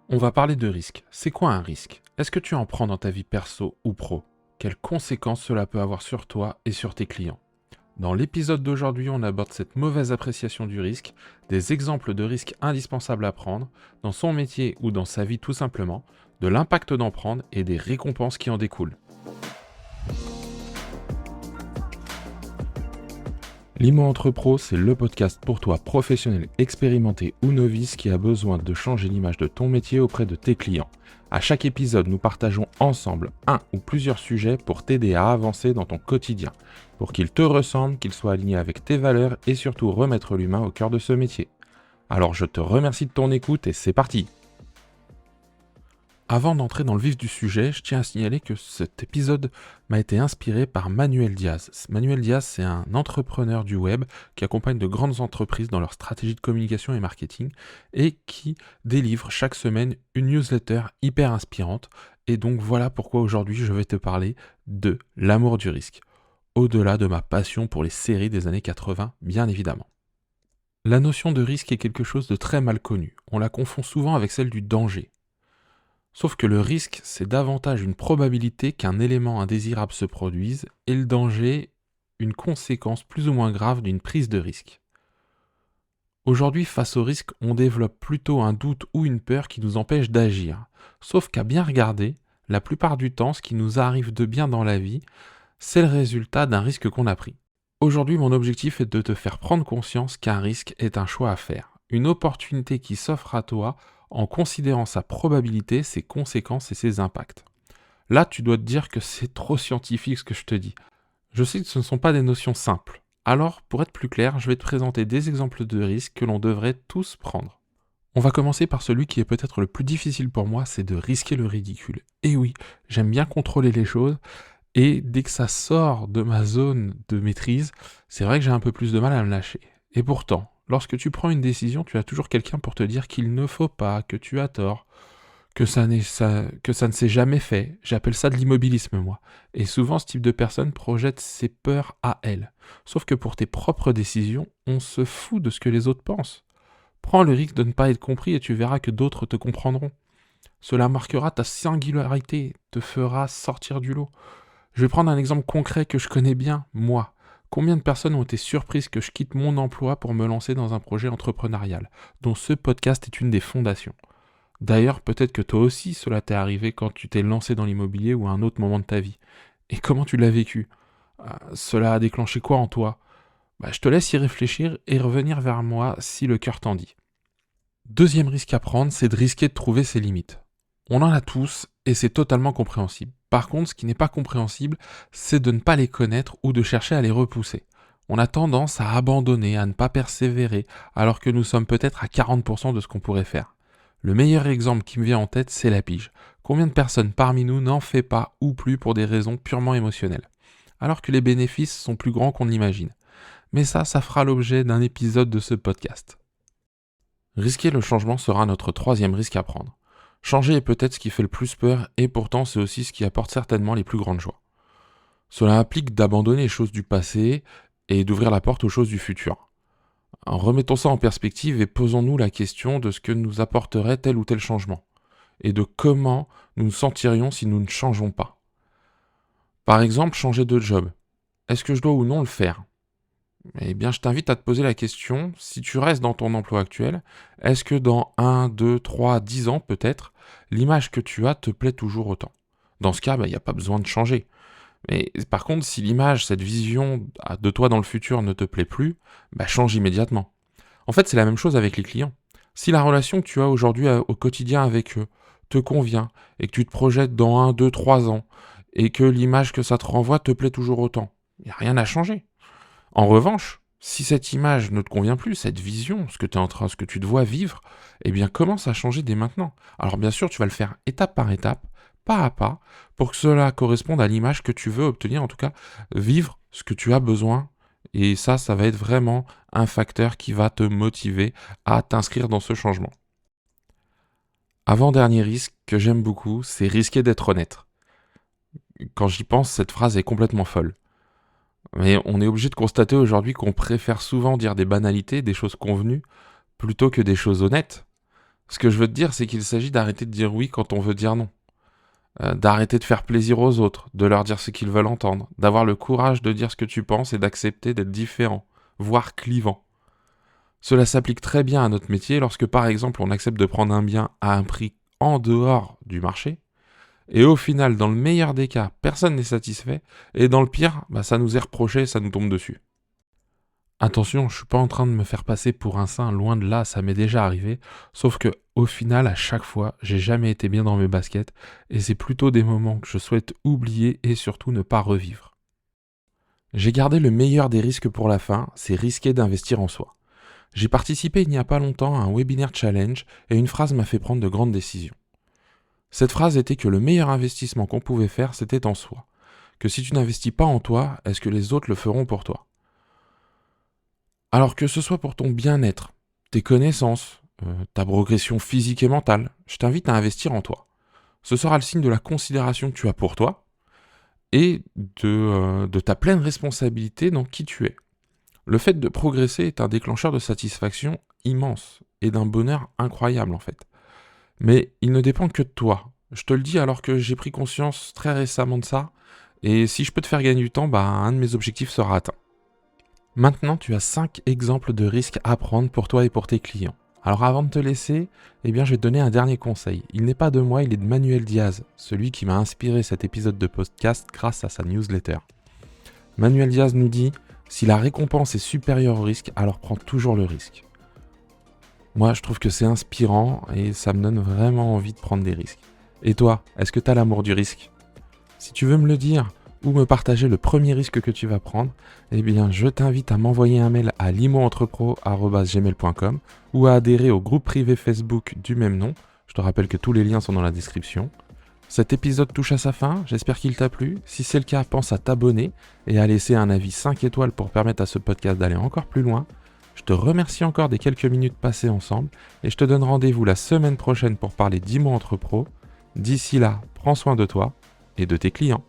On va parler de risque. C'est quoi un risque? Est-ce que tu en prends dans ta vie perso ou pro? Quelles conséquences cela peut avoir sur toi et sur tes clients? Dans l'épisode d'aujourd'hui, on aborde cette mauvaise appréciation du risque, des exemples de risques indispensables à prendre, dans son métier ou dans sa vie tout simplement, de l'impact d'en prendre et des récompenses qui en découlent. Limo Entrepro, c'est le podcast pour toi professionnel expérimenté ou novice qui a besoin de changer l'image de ton métier auprès de tes clients. À chaque épisode, nous partageons ensemble un ou plusieurs sujets pour t'aider à avancer dans ton quotidien, pour qu'ils te ressemblent, qu'ils soient alignés avec tes valeurs et surtout remettre l'humain au cœur de ce métier. Alors je te remercie de ton écoute et c'est parti! Avant d'entrer dans le vif du sujet, je tiens à signaler que cet épisode m'a été inspiré par Manuel Diaz. Manuel Diaz, c'est un entrepreneur du web qui accompagne de grandes entreprises dans leur stratégie de communication et marketing et qui délivre chaque semaine une newsletter hyper inspirante. Et donc voilà pourquoi aujourd'hui je vais te parler de l'amour du risque, au-delà de ma passion pour les séries des années 80, bien évidemment. La notion de risque est quelque chose de très mal connu. On la confond souvent avec celle du danger. Sauf que le risque, c'est davantage une probabilité qu'un élément indésirable se produise et le danger, une conséquence plus ou moins grave d'une prise de risque. Aujourd'hui, face au risque, on développe plutôt un doute ou une peur qui nous empêche d'agir. Sauf qu'à bien regarder, la plupart du temps, ce qui nous arrive de bien dans la vie, c'est le résultat d'un risque qu'on a pris. Aujourd'hui, mon objectif est de te faire prendre conscience qu'un risque est un choix à faire, une opportunité qui s'offre à toi en considérant sa probabilité, ses conséquences et ses impacts. Là, tu dois te dire que c'est trop scientifique ce que je te dis. Je sais que ce ne sont pas des notions simples. Alors, pour être plus clair, je vais te présenter des exemples de risques que l'on devrait tous prendre. On va commencer par celui qui est peut-être le plus difficile pour moi, c'est de risquer le ridicule. Et oui, j'aime bien contrôler les choses, et dès que ça sort de ma zone de maîtrise, c'est vrai que j'ai un peu plus de mal à me lâcher. Et pourtant, lorsque tu prends une décision, tu as toujours quelqu'un pour te dire qu'il ne faut pas, que tu as tort, que ça ne s'est jamais fait. J'appelle ça de l'immobilisme, moi. Et souvent, ce type de personne projette ses peurs à elle. Sauf que pour tes propres décisions, on se fout de ce que les autres pensent. Prends le risque de ne pas être compris et tu verras que d'autres te comprendront. Cela marquera ta singularité, te fera sortir du lot. Je vais prendre un exemple concret que je connais bien, moi. Combien de personnes ont été surprises que je quitte mon emploi pour me lancer dans un projet entrepreneurial, dont ce podcast est une des fondations. D'ailleurs, peut-être que toi aussi cela t'est arrivé quand tu t'es lancé dans l'immobilier ou à un autre moment de ta vie. Et comment tu l'as vécu? Cela a déclenché quoi en toi? Je te laisse y réfléchir et revenir vers moi si le cœur t'en dit. Deuxième risque à prendre, c'est de risquer de trouver ses limites. On en a tous et c'est totalement compréhensible. Par contre, ce qui n'est pas compréhensible, c'est de ne pas les connaître ou de chercher à les repousser. On a tendance à abandonner, à ne pas persévérer, alors que nous sommes peut-être à 40% de ce qu'on pourrait faire. Le meilleur exemple qui me vient en tête, c'est la pige. Combien de personnes parmi nous n'en fait pas ou plus pour des raisons purement émotionnelles, alors que les bénéfices sont plus grands qu'on l'imagine. Mais ça fera l'objet d'un épisode de ce podcast. Risquer le changement sera notre troisième risque à prendre. Changer est peut-être ce qui fait le plus peur et pourtant c'est aussi ce qui apporte certainement les plus grandes joies. Cela implique d'abandonner les choses du passé et d'ouvrir la porte aux choses du futur. Remettons ça en perspective et posons-nous la question de ce que nous apporterait tel ou tel changement et de comment nous nous sentirions si nous ne changeons pas. Par exemple, changer de job. Est-ce que je dois ou non le faire? Eh bien, je t'invite à te poser la question, si tu restes dans ton emploi actuel, est-ce que dans 1, 2, 3, 10 ans peut-être, l'image que tu as te plaît toujours autant? Dans ce cas, il n'y a pas besoin de changer. Mais par contre, si l'image, cette vision de toi dans le futur ne te plaît plus, change immédiatement. En fait, c'est la même chose avec les clients. Si la relation que tu as aujourd'hui au quotidien avec eux te convient et que tu te projettes dans 1, 2, 3 ans et que l'image que ça te renvoie te plaît toujours autant, il n'y a rien à changer. En revanche, si cette image ne te convient plus, cette vision, ce que tu te vois vivre, eh bien commence à changer dès maintenant. Alors bien sûr, tu vas le faire étape par étape, pas à pas, pour que cela corresponde à l'image que tu veux obtenir, en tout cas, vivre ce que tu as besoin. Et ça va être vraiment un facteur qui va te motiver à t'inscrire dans ce changement. Avant-dernier risque que j'aime beaucoup, c'est risquer d'être honnête. Quand j'y pense, cette phrase est complètement folle. Mais on est obligé de constater aujourd'hui qu'on préfère souvent dire des banalités, des choses convenues, plutôt que des choses honnêtes. Ce que je veux te dire, c'est qu'il s'agit d'arrêter de dire oui quand on veut dire non. D'arrêter de faire plaisir aux autres, de leur dire ce qu'ils veulent entendre, d'avoir le courage de dire ce que tu penses et d'accepter d'être différent, voire clivant. Cela s'applique très bien à notre métier lorsque par exemple on accepte de prendre un bien à un prix en dehors du marché, et au final, dans le meilleur des cas, personne n'est satisfait, et dans le pire, ça nous est reproché, ça nous tombe dessus. Attention, je suis pas en train de me faire passer pour un saint, loin de là, ça m'est déjà arrivé, sauf que au final, à chaque fois, j'ai jamais été bien dans mes baskets, et c'est plutôt des moments que je souhaite oublier et surtout ne pas revivre. J'ai gardé le meilleur des risques pour la fin, c'est risquer d'investir en soi. J'ai participé il n'y a pas longtemps à un webinaire challenge, et une phrase m'a fait prendre de grandes décisions. Cette phrase était que le meilleur investissement qu'on pouvait faire, c'était en soi. Que si tu n'investis pas en toi, est-ce que les autres le feront pour toi ? Alors que ce soit pour ton bien-être, tes connaissances, ta progression physique et mentale, je t'invite à investir en toi. Ce sera le signe de la considération que tu as pour toi et de ta pleine responsabilité dans qui tu es. Le fait de progresser est un déclencheur de satisfaction immense et d'un bonheur incroyable en fait. Mais il ne dépend que de toi. Je te le dis alors que j'ai pris conscience très récemment de ça, et si je peux te faire gagner du temps, un de mes objectifs sera atteint. Maintenant, tu as 5 exemples de risques à prendre pour toi et pour tes clients. Alors avant de te laisser, je vais te donner un dernier conseil. Il n'est pas de moi, il est de Manuel Diaz, celui qui m'a inspiré cet épisode de podcast grâce à sa newsletter. Manuel Diaz nous dit « Si la récompense est supérieure au risque, alors prends toujours le risque ». Moi, je trouve que c'est inspirant et ça me donne vraiment envie de prendre des risques. Et toi, est-ce que tu as l'amour du risque ? Si tu veux me le dire ou me partager le premier risque que tu vas prendre, je t'invite à m'envoyer un mail à limoentrepro@gmail.com ou à adhérer au groupe privé Facebook du même nom. Je te rappelle que tous les liens sont dans la description. Cet épisode touche à sa fin, j'espère qu'il t'a plu. Si c'est le cas, pense à t'abonner et à laisser un avis 5 étoiles pour permettre à ce podcast d'aller encore plus loin. Je te remercie encore des quelques minutes passées ensemble et je te donne rendez-vous la semaine prochaine pour parler d'10 mois entre pros. D'ici là, prends soin de toi et de tes clients.